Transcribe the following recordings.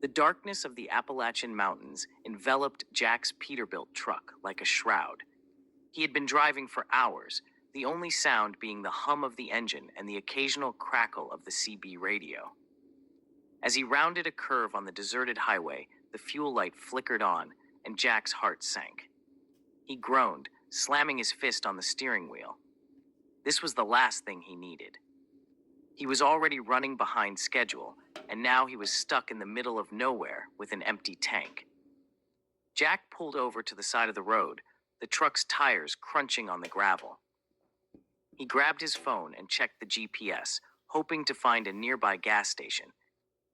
The darkness of the Appalachian Mountains enveloped Jack's Peterbilt truck like a shroud. He had been driving for hours, the only sound being the hum of the engine and the occasional crackle of the CB radio. As he rounded a curve on the deserted highway, the fuel light flickered on, and Jack's heart sank. He groaned, slamming his fist on the steering wheel. This was the last thing he needed. He was already running behind schedule, and now he was stuck in the middle of nowhere with an empty tank. Jack pulled over to the side of the road, the truck's tires crunching on the gravel. He grabbed his phone and checked the GPS, hoping to find a nearby gas station.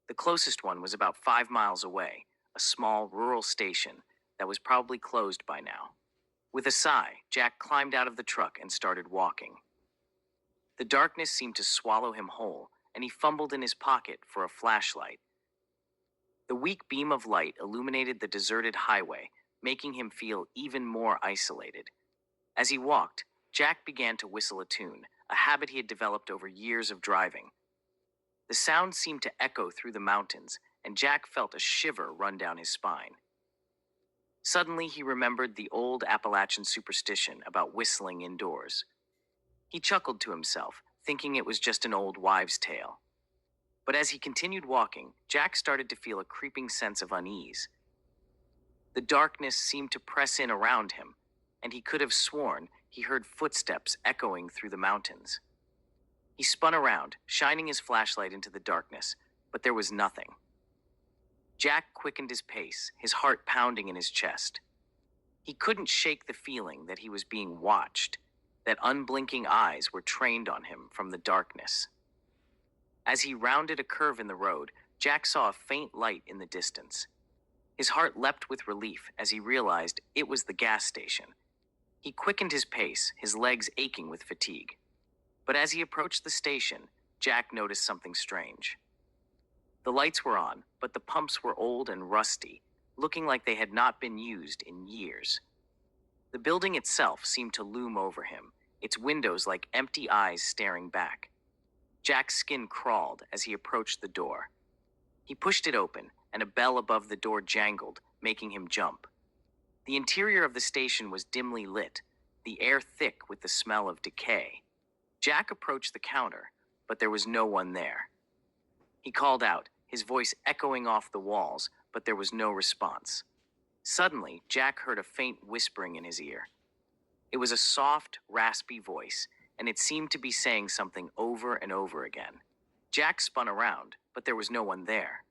The closest one was about 5 miles away, a small rural station that was probably closed by now. With a sigh, Jack climbed out of the truck and started walking. The darkness seemed to swallow him whole, and he fumbled in his pocket for a flashlight. The weak beam of light illuminated the deserted highway, making him feel even more isolated. As he walked, Jack began to whistle a tune, a habit he had developed over years of driving. The sound seemed to echo through the mountains, and Jack felt a shiver run down his spine. Suddenly, he remembered the old Appalachian superstition about whistling indoors. He chuckled to himself, thinking it was just an old wives' tale. But as he continued walking, Jack started to feel a creeping sense of unease. The darkness seemed to press in around him, and he could have sworn he heard footsteps echoing through the mountains. He spun around, shining his flashlight into the darkness, but there was nothing. Jack quickened his pace, his heart pounding in his chest. He couldn't shake the feeling that he was being watched, that unblinking eyes were trained on him from the darkness. As he rounded a curve in the road, Jack saw a faint light in the distance. His heart leapt with relief as he realized it was the gas station. He quickened his pace, his legs aching with fatigue. But as he approached the station, Jack noticed something strange. The lights were on, but the pumps were old and rusty, looking like they had not been used in years. The building itself seemed to loom over him, its windows like empty eyes staring back. Jack's skin crawled as he approached the door. He pushed it open, and a bell above the door jangled, making him jump. The interior of the station was dimly lit, the air thick with the smell of decay. Jack approached the counter, but there was no one there. He called out, his voice echoing off the walls, but there was no response. Suddenly, Jack heard a faint whispering in his ear. It was a soft, raspy voice, and it seemed to be saying something over and over again. Jack spun around, but there was no one there.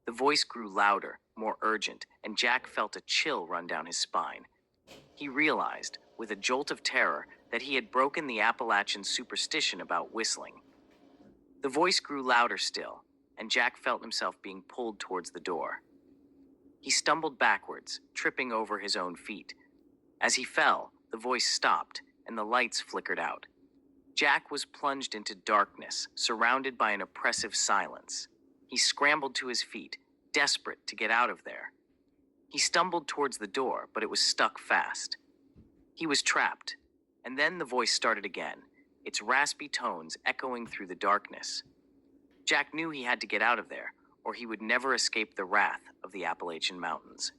The voice grew louder, more urgent, and Jack felt a chill run down his spine. He realized, with a jolt of terror, that he had broken the Appalachian superstition about whistling. The voice grew louder still, and Jack felt himself being pulled towards the door. He stumbled backwards, tripping over his own feet. As he fell, the voice stopped, and the lights flickered out. Jack was plunged into darkness, surrounded by an oppressive silence. He scrambled to his feet, desperate to get out of there. He stumbled towards the door, but it was stuck fast. He was trapped, and then the voice started again, its raspy tones echoing through the darkness. Jack knew he had to get out of there, or he would never escape the wrath of the Appalachian Mountains.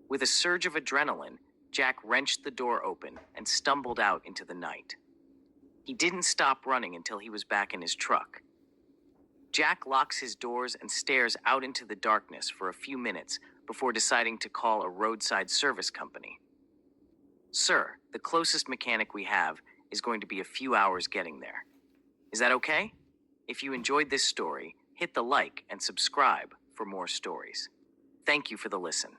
With a surge of adrenaline, Jack wrenched the door open and stumbled out into the night. He didn't stop running until he was back in his truck. Jack locks his doors and stares out into the darkness for a few minutes before deciding to call a roadside service company. "Sir, the closest mechanic we have is going to be a few hours getting there. Is that okay? If you enjoyed this story, hit the like and subscribe for more stories. Thank you for the listen."